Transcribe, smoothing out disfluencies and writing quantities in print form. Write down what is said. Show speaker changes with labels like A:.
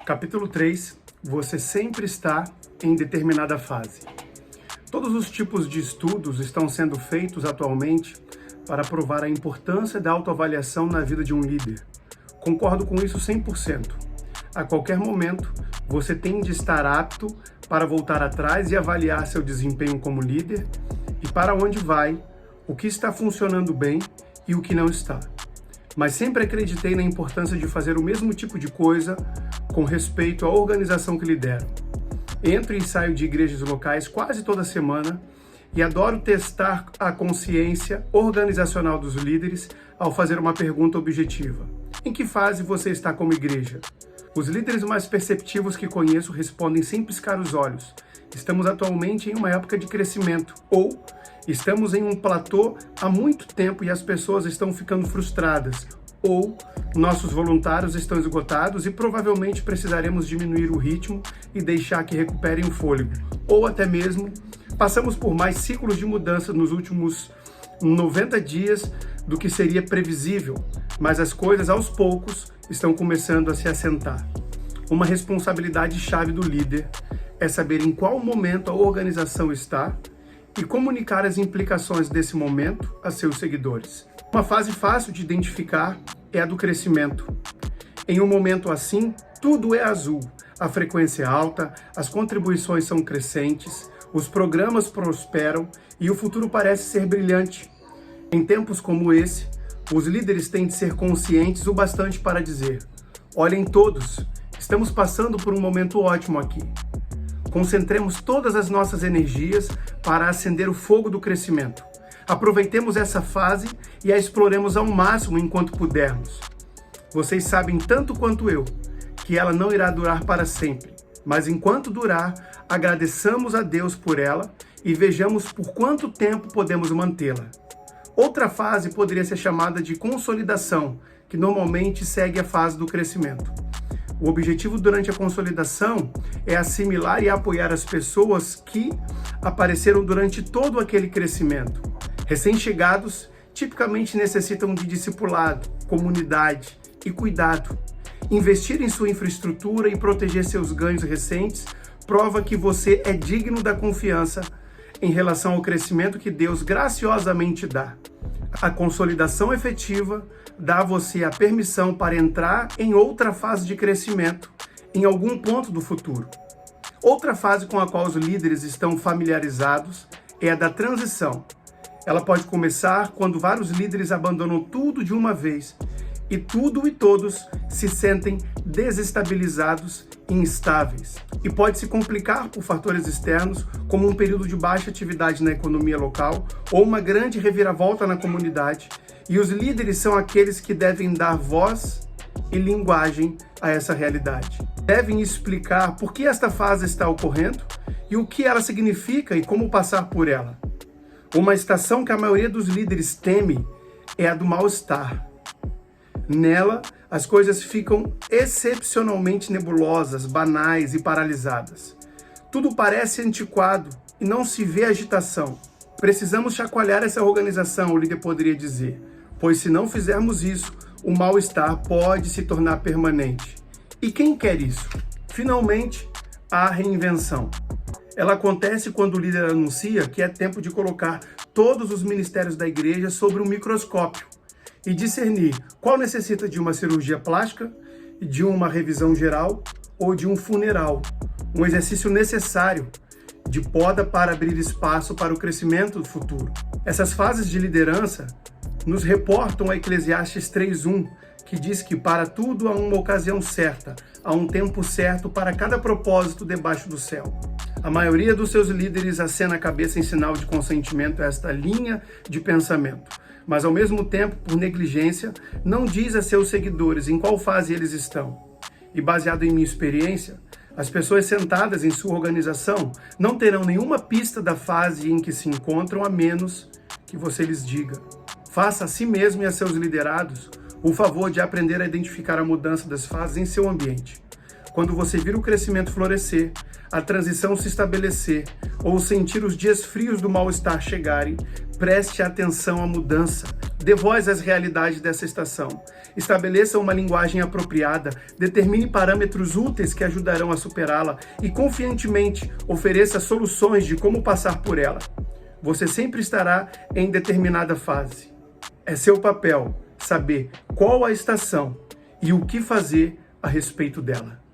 A: Capítulo 3. Você sempre está em determinada fase. Todos os tipos de estudos estão sendo feitos atualmente para provar a importância da autoavaliação na vida de um líder. Concordo com isso 100%. A qualquer momento, você tem de estar apto para voltar atrás e avaliar seu desempenho como líder e para onde vai, o que está funcionando bem e o que não está. Mas sempre acreditei na importância de fazer o mesmo tipo de coisa com respeito à organização que lidero. Entro e saio de igrejas locais quase toda semana e adoro testar a consciência organizacional dos líderes ao fazer uma pergunta objetiva. Em que fase você está como igreja? Os líderes mais perceptivos que conheço respondem sem piscar os olhos. Estamos atualmente em uma época de crescimento, ou estamos em um platô há muito tempo e as pessoas estão ficando frustradas, ou nossos voluntários estão esgotados e provavelmente precisaremos diminuir o ritmo e deixar que recuperem o fôlego, ou até mesmo passamos por mais ciclos de mudança nos últimos 90 dias do que seria previsível, mas as coisas aos poucos estão começando a se assentar. Uma responsabilidade chave do líder é saber em qual momento a organização está e comunicar as implicações desse momento a seus seguidores. Uma fase fácil de identificar é a do crescimento. Em um momento assim, tudo é azul. A frequência é alta, as contribuições são crescentes, os programas prosperam e o futuro parece ser brilhante. Em tempos como esse, os líderes têm de ser conscientes o bastante para dizer: olhem todos, estamos passando por um momento ótimo aqui. Concentremos todas as nossas energias para acender o fogo do crescimento. Aproveitemos essa fase e a exploremos ao máximo enquanto pudermos. Vocês sabem tanto quanto eu que ela não irá durar para sempre, mas enquanto durar, agradeçamos a Deus por ela e vejamos por quanto tempo podemos mantê-la. Outra fase poderia ser chamada de consolidação, que normalmente segue a fase do crescimento. O objetivo durante a consolidação é assimilar e apoiar as pessoas que apareceram durante todo aquele crescimento. Recém-chegados tipicamente necessitam de discipulado, comunidade e cuidado. Investir em sua infraestrutura e proteger seus ganhos recentes prova que você é digno da confiança em relação ao crescimento que Deus graciosamente dá. A consolidação efetiva dá a você a permissão para entrar em outra fase de crescimento em algum ponto do futuro. Outra fase com a qual os líderes estão familiarizados é a da transição. Ela pode começar quando vários líderes abandonam tudo de uma vez e tudo e todos se sentem desestabilizados e instáveis. E pode se complicar por fatores externos, como um período de baixa atividade na economia local ou uma grande reviravolta na comunidade. E os líderes são aqueles que devem dar voz e linguagem a essa realidade. Devem explicar por que esta fase está ocorrendo e o que ela significa e como passar por ela. Uma estação que a maioria dos líderes teme é a do mal-estar. Nela, as coisas ficam excepcionalmente nebulosas, banais e paralisadas. Tudo parece antiquado e não se vê agitação. Precisamos chacoalhar essa organização, o líder poderia dizer, pois se não fizermos isso, o mal-estar pode se tornar permanente. E quem quer isso? Finalmente, a reinvenção. Ela acontece quando o líder anuncia que é tempo de colocar todos os ministérios da igreja sobre um microscópio e discernir qual necessita de uma cirurgia plástica, de uma revisão geral ou de um funeral. Um exercício necessário de poda para abrir espaço para o crescimento do futuro. Essas fases de liderança nos reportam a Eclesiastes 3:1, que diz que para tudo há uma ocasião certa, há um tempo certo para cada propósito debaixo do céu. A maioria dos seus líderes acena a cabeça em sinal de consentimento a esta linha de pensamento, mas ao mesmo tempo, por negligência, não diz a seus seguidores em qual fase eles estão. E baseado em minha experiência, as pessoas sentadas em sua organização não terão nenhuma pista da fase em que se encontram a menos que você lhes diga. Faça a si mesmo e a seus liderados o favor de aprender a identificar a mudança das fases em seu ambiente. Quando você vir o crescimento florescer, a transição se estabelecer ou sentir os dias frios do mal-estar chegarem, preste atenção à mudança. Dê voz às realidades dessa estação. Estabeleça uma linguagem apropriada, determine parâmetros úteis que ajudarão a superá-la e, confiantemente, ofereça soluções de como passar por ela. Você sempre estará em determinada fase. É seu papel saber qual a estação e o que fazer a respeito dela.